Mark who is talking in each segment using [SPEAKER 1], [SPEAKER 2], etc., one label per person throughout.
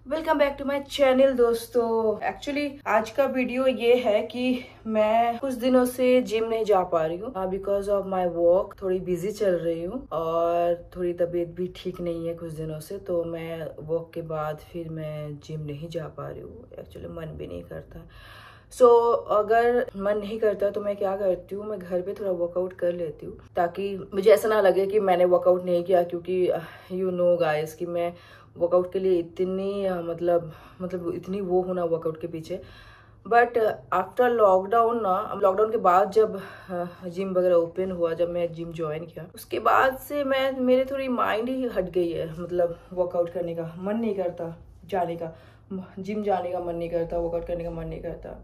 [SPEAKER 1] Welcome back to my channel दोस्तों। Actually आज का वीडियो ये है कि मैं कुछ दिनों से जिम नहीं जा पा रही हूँ बिकॉज ऑफ माय वर्क। थोड़ी बिजी चल रही हूँ और थोड़ी तबीयत भी ठीक नहीं है कुछ दिनों से, तो मैं वर्क के बाद फिर मैं जिम नहीं जा पा रही हूँ। एक्चुअली मन भी नहीं करता। अगर मन नहीं करता तो मैं क्या करती हूँ, मैं घर पे थोड़ा वर्कआउट कर लेती हूँ ताकि मुझे ऐसा ना लगे कि मैंने वर्कआउट नहीं किया। क्योंकि यू नो गाइस कि मैं वर्कआउट के लिए इतनी मतलब इतनी वो हूँ ना वर्कआउट के पीछे। बट आफ्टर लॉकडाउन लॉकडाउन के बाद जब जिम वगैरह ओपन हुआ, जब मैं जिम ज्वाइन किया, उसके बाद से मेरे थोड़ी माइंड ही हट गई है। मतलब वर्कआउट करने का मन नहीं करता, जाने का जिम जाने का मन नहीं करता, वर्कआउट करने का मन नहीं करता।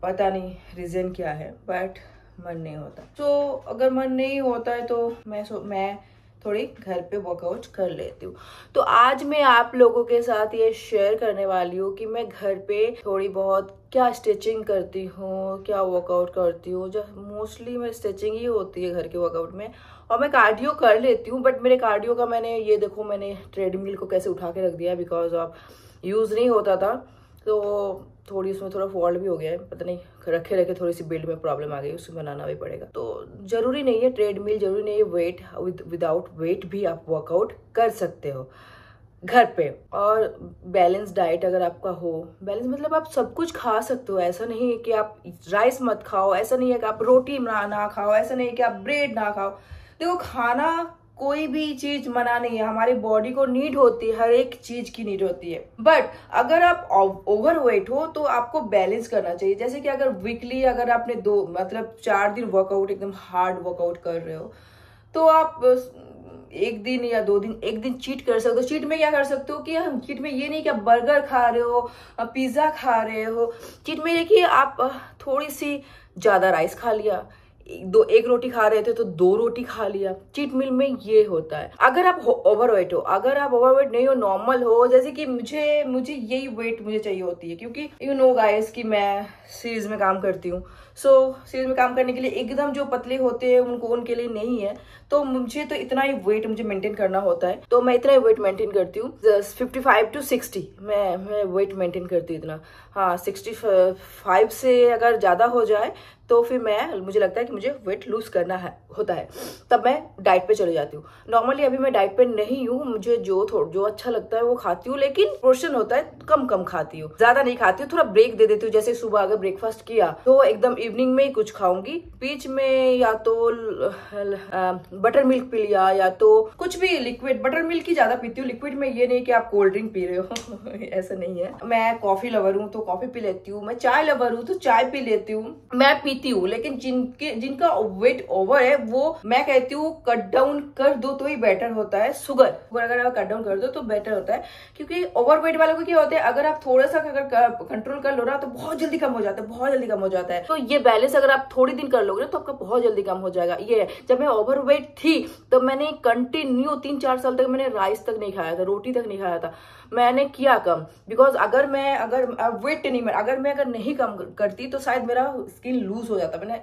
[SPEAKER 1] पता नहीं रीजन क्या है, बट मन नहीं होता। अगर मन नहीं होता है तो मैं थोड़ी घर पे वर्कआउट कर लेती हूँ। तो आज मैं आप लोगों के साथ ये शेयर करने वाली हूँ कि मैं घर पे थोड़ी बहुत क्या स्टिचिंग करती हूँ, क्या वर्कआउट करती हूँ। जो मोस्टली मैं स्टिचिंग ही होती है घर के वर्कआउट में, और मैं कार्डियो कर लेती हूँ। बट मेरे कार्डियो का मैंने ट्रेडमिल को कैसे उठा के रख दिया बिकॉज ऑफ यूज नहीं होता था। तो थोड़ी उसमें थोड़ा फॉल्ट भी हो गया है, पता नहीं रखे रखे थोड़ी सी बिल्ड में प्रॉब्लम आ गई, उसमें बनाना भी पड़ेगा। तो जरूरी नहीं है ट्रेडमिल, जरूरी नहीं है वेट, विदाउट वेट भी आप वर्कआउट कर सकते हो घर पे। और बैलेंस डाइट अगर आपका हो, बैलेंस मतलब आप सब कुछ खा सकते हो। ऐसा नहीं है कि आप राइस मत खाओ, ऐसा नहीं है कि आप रोटी ना खाओ, ऐसा नहीं है कि आप ब्रेड ना खाओ। देखो, खाना कोई भी चीज मना नहीं है, हमारी बॉडी को नीड होती है, हर एक चीज की नीड होती है। बट अगर आप ओवरवेट हो तो आपको बैलेंस करना चाहिए। जैसे कि अगर वीकली अगर आपने 4 दिन वर्कआउट, एकदम हार्ड वर्कआउट कर रहे हो, तो आप एक दिन या 2 दिन, एक दिन चीट कर सकते हो। चीट में क्या कर सकते हो कि चीट में ये नहीं कि आप बर्गर खा रहे हो, पिज्जा खा रहे हो। चीट में देखिए आप थोड़ी सी ज्यादा राइस खा लिया, एक रोटी खा रहे थे तो 2 रोटी खा लिया। चीट मील में ये होता है। अगर आप ओवरवेट हो, अगर आप ओवरवेट नहीं हो, नॉर्मल हो, जैसे कि मुझे यही वेट मुझे चाहिए होती है। क्योंकि यू नो गाइस कि मैं सीरीज में काम करती हूँ। सीरीज में काम करने के लिए एकदम जो पतले होते हैं उनके लिए नहीं है। तो मुझे तो इतना ही वेट मुझे मेंटेन करना होता है, तो मैं इतना ही वेट मेंटेन करती हूँ। 55 to 60 मैं वेट मेंटेन करती हूँ इतना। हाँ, 65 से अगर ज्यादा हो जाए तो फिर मुझे लगता है कि मुझे वेट लूज करना होता है, तब मैं डाइट पे चले जाती हूँ। नॉर्मली अभी मैं डाइट पे नहीं हूँ, मुझे जो अच्छा लगता है वो खाती हूँ, लेकिन पोर्शन होता है कम कम खाती हूँ, ज्यादा नहीं खाती हूँ। थोड़ा ब्रेक दे देती हूँ। जैसे सुबह अगर ब्रेकफास्ट किया तो एकदम इवनिंग में ही कुछ खाऊंगी, बीच में या तो बटर मिल्क पी लिया, या तो कुछ भी लिक्विड। बटर मिल्क ही ज्यादा पीती हूँ लिक्विड में। ये नहीं कि आप कोल्ड ड्रिंक पी रहे हो ऐसा नहीं है। मैं कॉफी लवर हूँ तो कॉफी पी लेती हूँ, मैं चाय लवर हूँ तो चाय पी लेती हूँ, मैं पीती हूँ। लेकिन जिनका वेट ओवर है वो मैं कहती हूँ कट डाउन कर दो तो ही बेटर होता है। शुगर अगर आप कट डाउन कर दो तो बेटर होता है। क्योंकि ओवर वेट वालों को क्या होता है, अगर आप थोड़ा सा अगर कंट्रोल कर लो ना तो बहुत जल्दी कम हो जाता है, बहुत जल्दी कम हो जाता है। तो ये बैलेंस अगर आप थोड़ी दिन कर लोगे तो आपका बहुत जल्दी कम हो जाएगा। ये है, जब मैं ओवरवेट थी तो मैंने कंटिन्यू 3-4 साल तक मैंने राइस तक नहीं खाया था, रोटी तक नहीं खाया था। मैंने किया कम बिकॉज अगर नहीं कम करती तो शायद मेरा स्किन लूज हो जाता। मैंने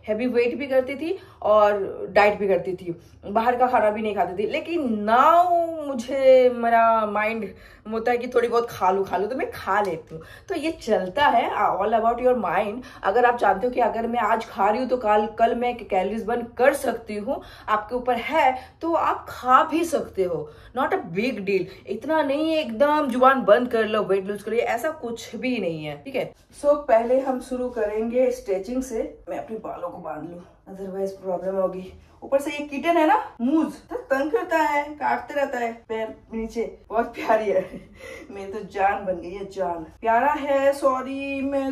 [SPEAKER 1] हैवी वेट भी करती थी और डाइट भी करती थी, बाहर का खाना भी नहीं खाती थी। लेकिन नाउ मुझे मेरा माइंड होता है कि थोड़ी बहुत खा लूं तो मैं खा लेती हूँ। तो ये चलता है, ऑल अबाउट योर माइंड। अगर आप जानते हो कि अगर मैं आज खा रही हूँ तो कल मैं कैलोरीज बर्न कर सकती हूँ, आपके ऊपर है, तो आप खा भी सकते हो। Not a big deal. इतना नहीं है एकदम जुबान बंद कर लो वेट लूज करिए, ऐसा कुछ भी नहीं है। ठीक है, पहले हम शुरू करेंगे स्ट्रेचिंग से। मैं अपने बालों को बांध लूं, अदरवाइज प्रॉब्लम होगी। ऊपर से ये किटन है ना, मूज तो तंग करता है, काटते रहता है पैर नीचे। बहुत प्यारी है मेरी तो जान बन गई है, जान प्यारा है। सॉरी, मैं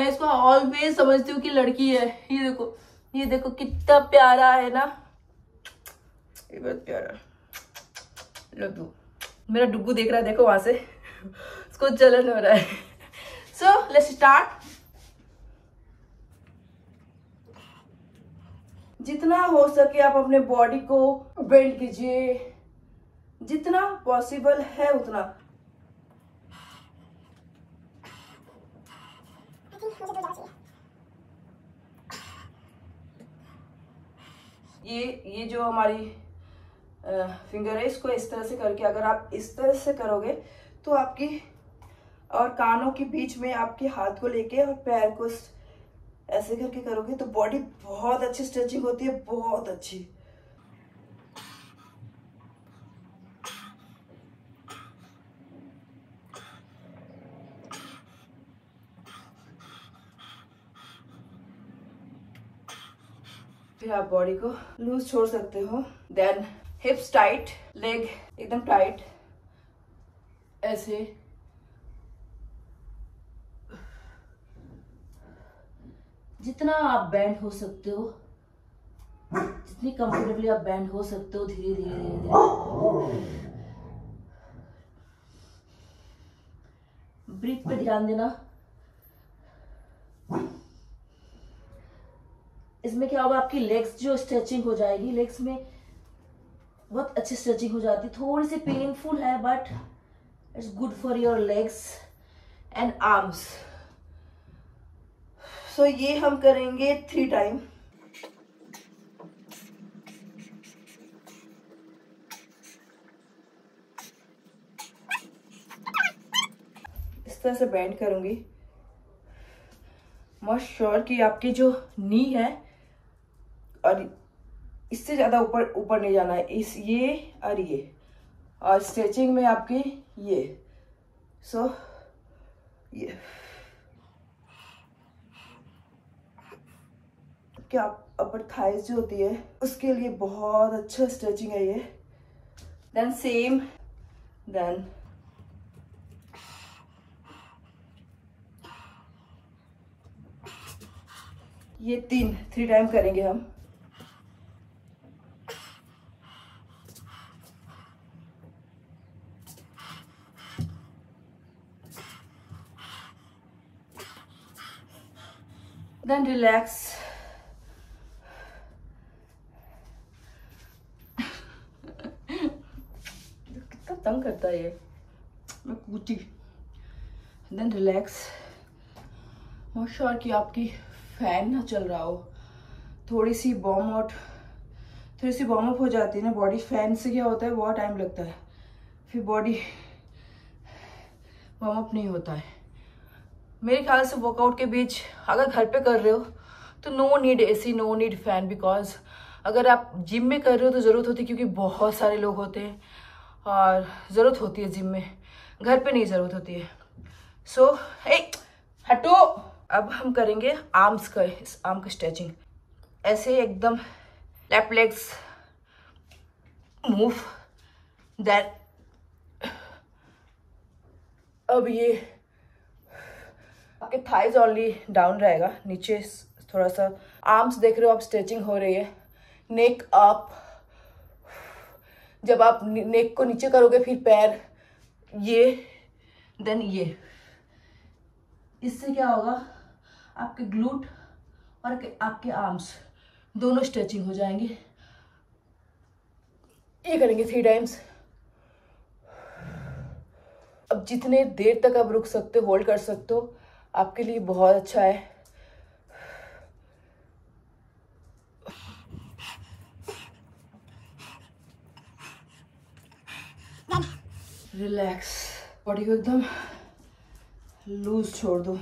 [SPEAKER 1] इसको ऑलवेज समझती हूँ कि लड़की है। ये देखो कितना प्यारा है ना, ये बहुत प्यारा लड्डू। मेरा डुग्गू देख रहा है, देखो वहां से उसको जलन हो रहा है। So let's start. जितना हो सके आप अपने बॉडी को बेंड कीजिए, जितना पॉसिबल है उतना। ये जो हमारी फिंगर है, इसको इस तरह से करके अगर आप इस तरह से करोगे तो आपकी और कानों के बीच में आपके हाथ को लेके और पैर को ऐसे करके करोगे तो बॉडी बहुत अच्छी स्ट्रेचिंग होती है, बहुत अच्छी। फिर आप बॉडी को लूज छोड़ सकते हो। देन हिप्स टाइट, लेग एकदम टाइट, ऐसे जितना आप बैंड हो सकते हो, जितनी कंफर्टेबली आप बैंड हो सकते हो, धीरे धीरे धीरे धीरे। ब्रीथ पे ध्यान देना। इसमें क्या होगा, आपकी लेग्स जो स्ट्रेचिंग हो जाएगी, लेग्स में बहुत अच्छी स्ट्रेचिंग हो जाती है। थोड़ी सी पेनफुल है but it's good for your legs and arms. So ये हम करेंगे 3 टाइम। इस तरह से बेंड करूंगी। मेक श्योर कि आपकी जो नी है और इससे ज्यादा ऊपर नहीं जाना है, इस ये और स्ट्रेचिंग में आपकी ये। सो ये क्या अपर थाइज जो होती है उसके लिए बहुत अच्छा स्ट्रेचिंग है ये। देन सेम, देन ये 3 टाइम करेंगे हम। Then relax. कितना तंग करता है ये, मैं कूची। Then relax. मेक श्योर कि आपकी फैन ना चल रहा हो। थोड़ी सी वार्म अप हो जाती है ना बॉडी। फैन से क्या होता है, बहुत टाइम लगता है, फिर बॉडी वार्म अप नहीं होता है। मेरे ख्याल से वर्कआउट के बीच अगर घर पे कर रहे हो तो no need AC, no need fan. Because अगर आप जिम में कर रहे हो तो ज़रूरत होती है, क्योंकि बहुत सारे लोग होते हैं और ज़रूरत होती है जिम में, घर पे नहीं ज़रूरत होती है। सो हटो। अब हम करेंगे आर्म्स का, इस आर्म का स्ट्रेचिंग। ऐसे एकदम लेफ्ट लेग्स मूव। देन अब ये आपके थाइज ओनली डाउन रहेगा, नीचे थोड़ा सा। आर्म्स देख रहे हो आप, स्ट्रेचिंग हो रही है। नेक अप। जब आप नेक को नीचे करोगे फिर पैर ये, देन ये। इससे क्या होगा, आपके ग्लूट और आपके आर्म्स दोनों स्ट्रेचिंग हो जाएंगे। ये करेंगे 3 टाइम्स। अब जितने देर तक आप रुक सकते हो, होल्ड कर सकते हो, आपके लिए बहुत अच्छा है। रिलैक्स। बॉडी को एकदम लूज छोड़ दो,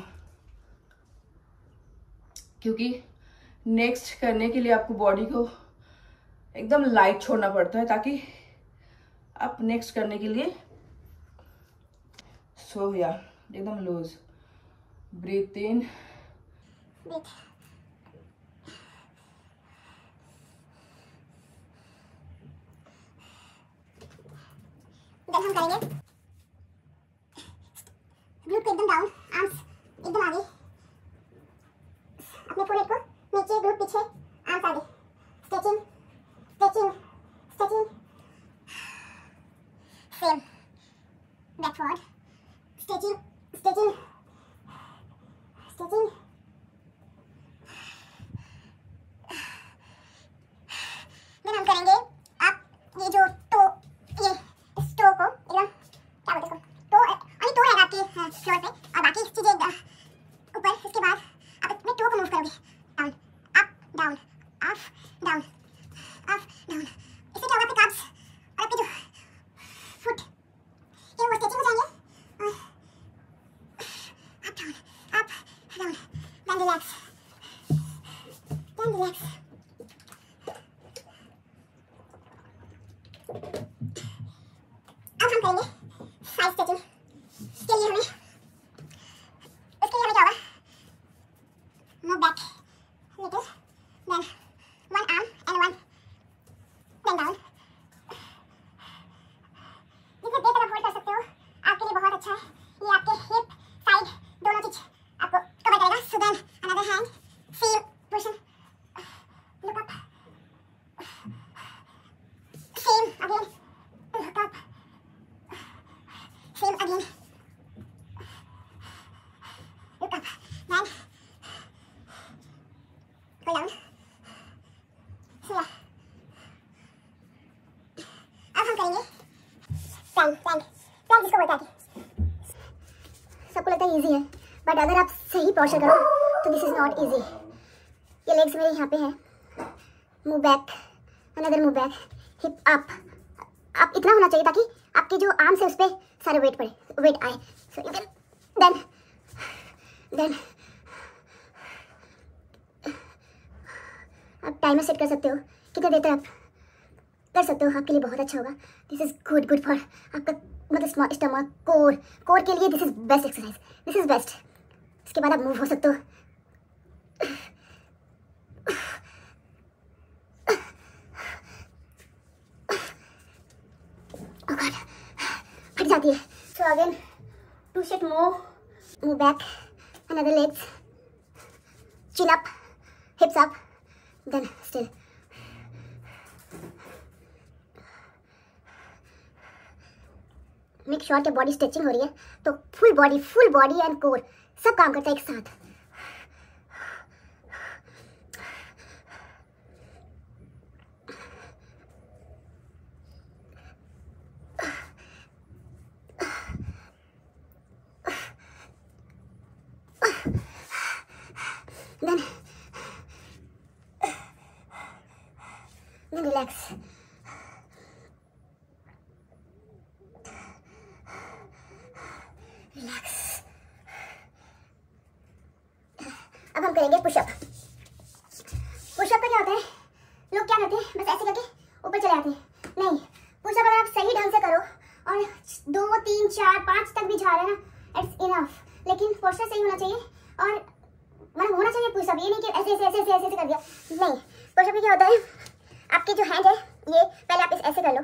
[SPEAKER 1] क्योंकि नेक्स्ट करने के लिए आपको बॉडी को एकदम लाइट छोड़ना पड़ता है ताकि आप नेक्स्ट करने के लिए एकदम लूज। ब्रीथ इन,
[SPEAKER 2] हम करेंगे ग्लूट को एकदम डाउन, आर्म्स एकदम आगे, अपने फोरहेड को नीचे, ग्लूट पीछे, आर्म्स आगे। Stretching stretching stretching. Same back forward. Stretching stretching stretching. Then हम करेंगे आप ये जो टो, ये इस टो को एकदम क्या बोलते हैं, टो अभी टो रहेगा आपके फ्लोर पे और बाकी चीजें ऊपर। इसके बाद आप अपने टो को मूव करोगे, down up down up down up down. इससे क्या होगा, आपके then relax, then relax. अब हम करेंगे साइड स्ट्रेचिंग के लिए हमें उसके लिए हमें क्या होगा, move back little, then one arm and one bend down. जिसे देर तक आप होल्ड कर सकते हो आपके लिए बहुत अच्छा है, ये आपके हिप साइड दोनों चीज आपको कवर करेगा। So then another hand same position, look up, same again, look up, same again, look up, then go down. So yeah. अब हम करेंगे plank जिसको बोलते हैं। सबको लगता है इजी है, बट अगर आप सही पोस्चर करो तो दिस इज नॉट इजी। ये लेग्स मेरे यहाँ पे है, move back, another move back, hip up. आप इतना होना चाहिए ताकि आपके जो आर्म्स है उस पर सारा वेट आए। सो यू कैन देन आप टाइमर सेट कर सकते हो, कितने देर तक आप कर सकते हो, आपके लिए बहुत अच्छा होगा। दिस इज गुड फॉर आपका मतलब स्टमक, कोर के लिए this is best exercise, this is best. इसके बाद आप मूव हो सकते हो। Oh God, फट जाती है। So again 2 set move back, another legs, chin up, hips up, then still. Make sure कि बॉडी स्ट्रेचिंग हो रही है, तो फुल बॉडी एंड कोर सब काम करता है एक साथ। Then relax. Relax. अब हम करेंगे पुशअप। पुशअप का क्या होता है, लोग क्या करते हैं, बस ऐसे करके ऊपर चले आते हैं। नहीं, पुशअप अगर आप सही ढंग से करो और 2 3 4 5 तक भी जा रहे हैं ना, इट्स इनफ। लेकिन पोस्चर सही होना चाहिए और मतलब होना चाहिए पुशअप, ये नहीं कि ऐसे कर दिया। नहीं, पुशअप में क्या होता है, आपके जो हैंड है ये पहले आप ऐसे कर लो,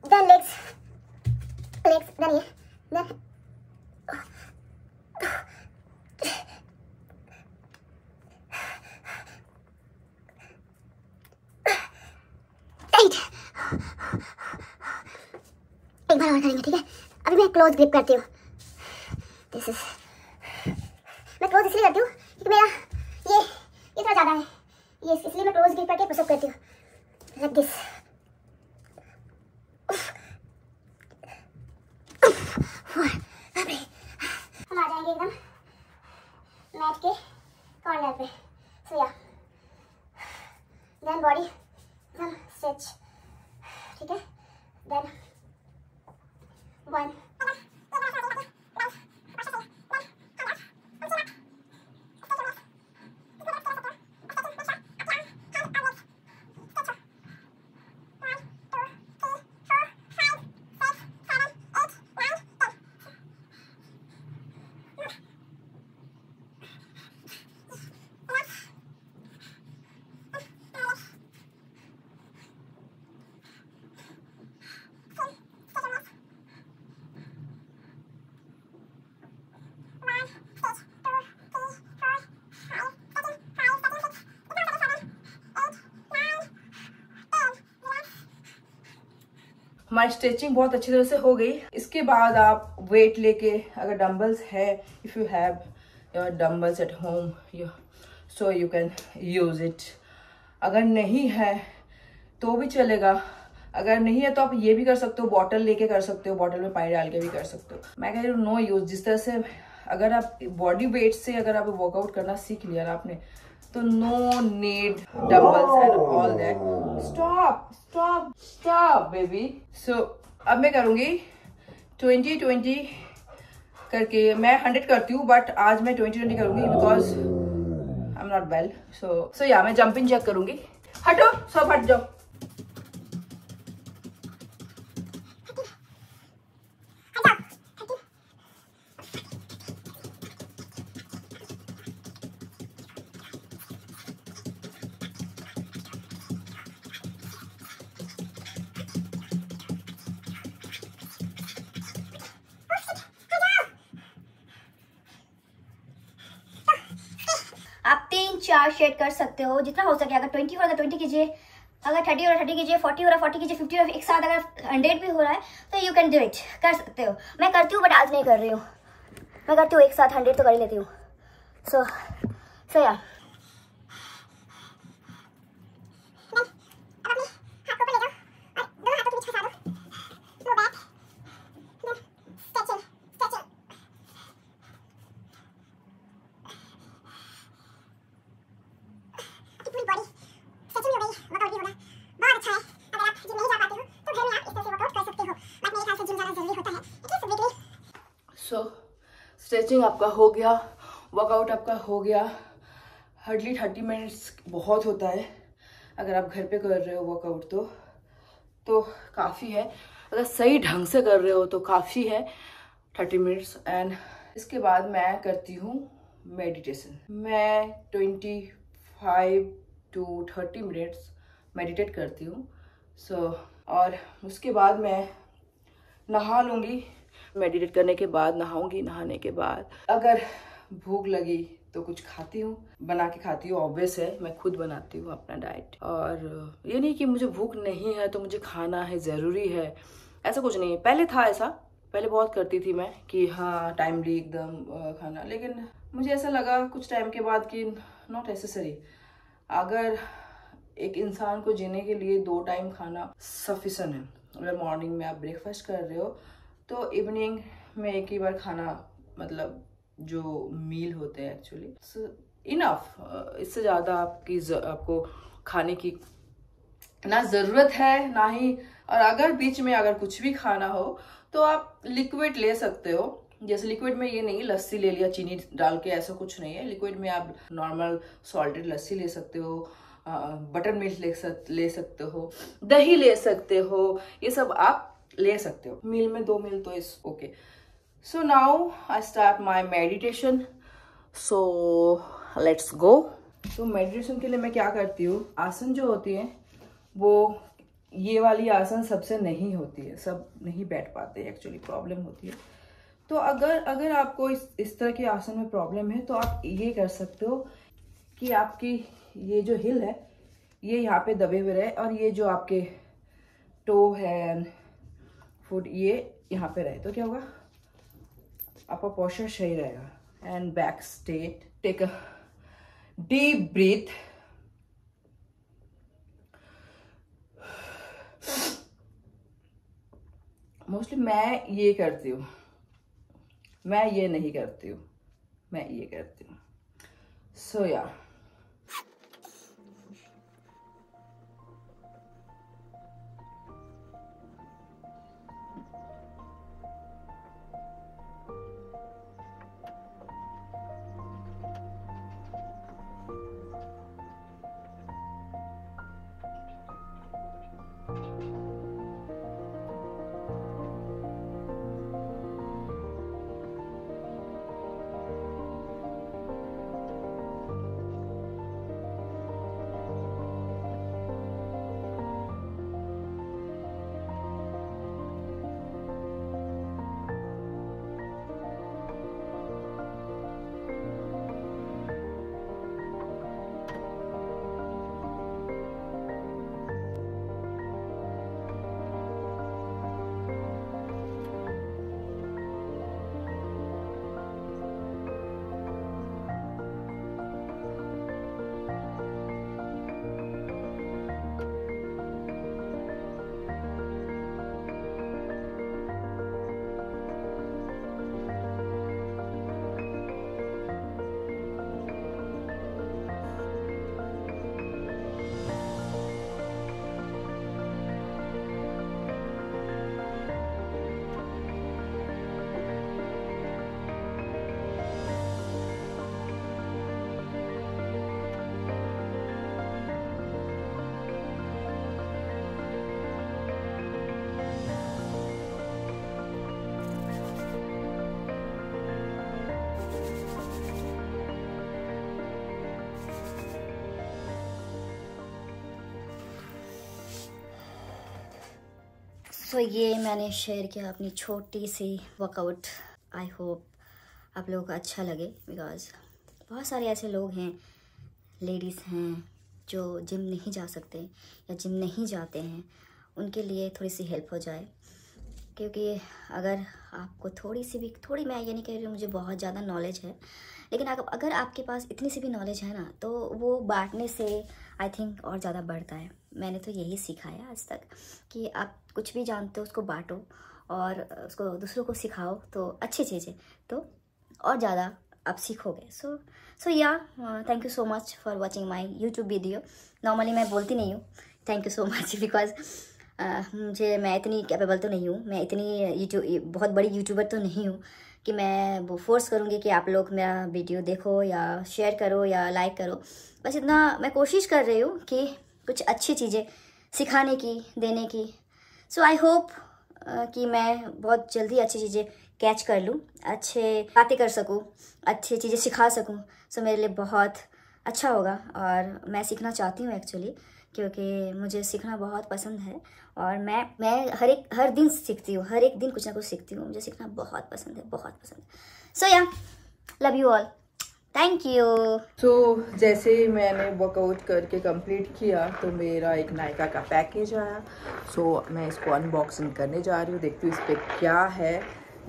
[SPEAKER 2] देन लेग्स, देन ये, देन टाइट। एक बार और करेंगे, ठीक है। अभी मैं क्लोज ग्रिप करती हूँ। दिस इज, मैं क्लोज इसलिए करती हूँ क्योंकि मेरा ये थोड़ा ज़्यादा है, ये इसलिए मैं क्लोज ग्रिप करके पुशअप करती हूँ, लाइक दिस। हम आ जाएंगे एकदम मैट के कॉर्नर पे। सो या देन बॉडी एकदम स्ट्रेच, ठीक है। देन 1
[SPEAKER 1] हमारी स्ट्रेचिंग बहुत अच्छी तरह से हो गई। इसके बाद आप वेट लेके, अगर डंबल्स है, if you have your dumbbells at home, so you can use it. अगर नहीं है तो भी चलेगा, अगर नहीं है तो आप ये भी कर सकते हो, बॉटल लेके कर सकते हो, बॉटल में पानी डाल के भी कर सकते हो। मैं कह रही हूँ नो यूज़। जिस तरह से अगर आप बॉडी वेट से अगर आप वर्कआउट करना सीख लिया ना आपने, तो no need dumbbells and all that. Stop stop stop baby. So अब मैं करूँगी 20-20 करके। मैं 100 करती हूँ बट आज मैं 20-20 करूँगी बिकॉज एम नॉट वेल, सो या मैं जंपिंग जैक करूंगी। हटो, सब हट जाओ।
[SPEAKER 2] आप 3-4 शेड कर सकते हो जितना हो सके। अगर 20 हो रहा है 20 कीजिए, अगर 30 हो रहा है 30 कीजिए, 40 हो रहा है 40 कीजिए, 50 हो रहा है एक साथ, अगर 100 भी हो रहा है तो यू कैन डू इट, कर सकते हो। मैं करती हूँ बट आज नहीं कर रही हूँ। मैं करती हूँ एक साथ 100 तो कर ही लेती हूँ। सो यार
[SPEAKER 1] सो स्ट्रेचिंग आपका हो गया, वर्कआउट आपका हो गया। हार्डली 30 मिनट्स बहुत होता है अगर आप घर पे कर रहे हो वर्कआउट तो काफ़ी है। अगर सही ढंग से कर रहे हो तो काफ़ी है 30 मिनट्स। एंड इसके बाद मैं करती हूँ मेडिटेशन। मैं 25 to 30 मिनट्स मेडिटेट करती हूँ। और उसके बाद मैं नहा लूँगी। मेडिटेट करने के बाद नहाऊंगी। नहाने के बाद अगर भूख लगी तो कुछ खाती हूँ, बना के खाती हूँ। ऑब्वियस है, मैं खुद बनाती हूँ अपना डाइट। और ये नहीं कि मुझे भूख नहीं है तो मुझे खाना है, ज़रूरी है, ऐसा कुछ नहीं है। पहले था ऐसा, पहले बहुत करती थी मैं कि हाँ टाइमली एकदम खाना, लेकिन मुझे ऐसा लगा कुछ टाइम के बाद कि नॉट नेसेसरी। अगर एक इंसान को जीने के लिए 2 टाइम खाना सफिशेंट है। अगर मॉर्निंग में आप ब्रेकफास्ट कर रहे हो तो इवनिंग में एक ही बार खाना, मतलब जो मील होते हैं एक्चुअली इनफ। इससे ज़्यादा आपको खाने की ना ज़रूरत है ना ही। और अगर बीच में अगर कुछ भी खाना हो तो आप लिक्विड ले सकते हो। जैसे लिक्विड में ये नहीं लस्सी ले लिया चीनी डाल के, ऐसा कुछ नहीं है। लिक्विड में आप नॉर्मल सॉल्टेड लस्सी ले सकते हो, बटर मिल्क ले सकते हो, दही ले सकते हो, ये सब आप ले सकते हो। मील में 2 मील तो is okay. So now I start my meditation. So let's go. तो मेडिटेशन के लिए मैं क्या करती हूँ, आसन जो होती है वो ये वाली आसन सबसे नहीं होती है, सब नहीं बैठ पाते एक्चुअली, प्रॉब्लम होती है। तो अगर आपको इस तरह के आसन में प्रॉब्लम है तो आप ये कर सकते हो कि आपकी ये जो हिल है ये यहाँ पे दबे हुए रहे और ये जो आपके टो है, फुट, ये यहाँ पे रहे। तो क्या होगा, आपका पोस्चर सही रहेगा। And back straight, take a deep breath. Mostly मैं ये करती हूँ, मैं ये नहीं करती हूँ, मैं ये करती हूँ। सो या
[SPEAKER 3] सो ये मैंने शेयर किया अपनी छोटी सी वर्कआउट। आई होप आप लोगों को अच्छा लगे, बिकॉज़ बहुत सारे ऐसे लोग हैं, लेडीज़ हैं जो जिम नहीं जा सकते या जिम नहीं जाते हैं, उनके लिए थोड़ी सी हेल्प हो जाए। क्योंकि अगर आपको थोड़ी मैं ये नहीं कह रही हूँ मुझे बहुत ज़्यादा नॉलेज है, लेकिन अगर आपके पास इतनी सी भी नॉलेज है ना, तो वो बांटने से आई थिंक और ज़्यादा बढ़ता है। मैंने तो यही सीखा है आज तक कि आप कुछ भी जानते हो उसको बांटो और उसको दूसरों को सिखाओ, तो अच्छी चीज़ है, तो और ज़्यादा आप सीखोगे। सो या thank you so much for watching my YouTube video. Normally मैं बोलती नहीं हूँ thank you so much, because मैं इतनी कैपेबल तो नहीं हूँ, मैं इतनी बहुत बड़ी यूट्यूबर तो नहीं हूँ कि मैं वो फोर्स करूँगी कि आप लोग मेरा वीडियो देखो या शेयर करो या लाइक करो। बस इतना मैं कोशिश कर रही हूँ कि कुछ अच्छी चीज़ें सिखाने की, देने की। सो आई होप कि मैं बहुत जल्दी अच्छी चीज़ें कैच कर लूँ, अच्छे बातें कर सकूँ, अच्छी चीज़ें सिखा सकूँ। सो मेरे लिए बहुत अच्छा होगा और मैं सीखना चाहती हूँ एक्चुअली, क्योंकि मुझे सीखना बहुत पसंद है और मैं हर दिन सीखती हूँ, हर एक दिन कुछ ना कुछ सीखती हूँ। मुझे सीखना बहुत पसंद है, बहुत पसंद है। So yeah love you all, thank you.
[SPEAKER 1] So जैसे मैंने वर्कआउट करके कंप्लीट किया तो मेरा एक नायका का पैकेज आया। सो मैं इसको अनबॉक्सिंग करने जा रही हूँ, देखती हूँ इस पर क्या है।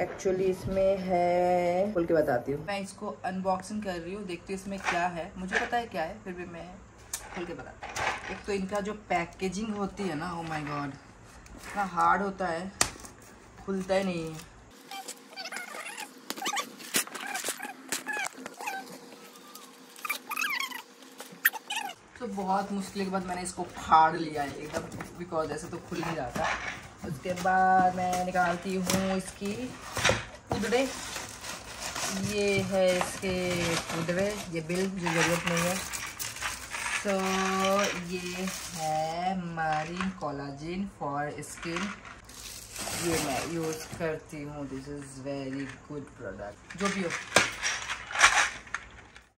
[SPEAKER 1] एक्चुअली इसमें है, खोल के बताती हूँ। मैं इसको अनबॉक्सिंग कर रही हूँ, देखती हूँ इसमें क्या है। मुझे पता है क्या है, फिर भी मैं खोल के बताती हूँ। एक तो इनका जो पैकेजिंग होती है ना, ओ माय गॉड, इतना हार्ड होता है, खुलता ही नहीं है। तो बहुत मुश्किल के बाद मैंने इसको फाड़ लिया है एकदम, बिकॉज ऐसे तो खुल नहीं जाता। उसके बाद मैं निकालती हूँ इसकी पुदड़े। ये है इसके पुदड़े, ये बिल जो ज़रूरत नहीं है। तो ये है मरीन कोलाजिन फॉर स्किन, ये मैं यूज़ करती हूँ। This is very good product, जो भी हो।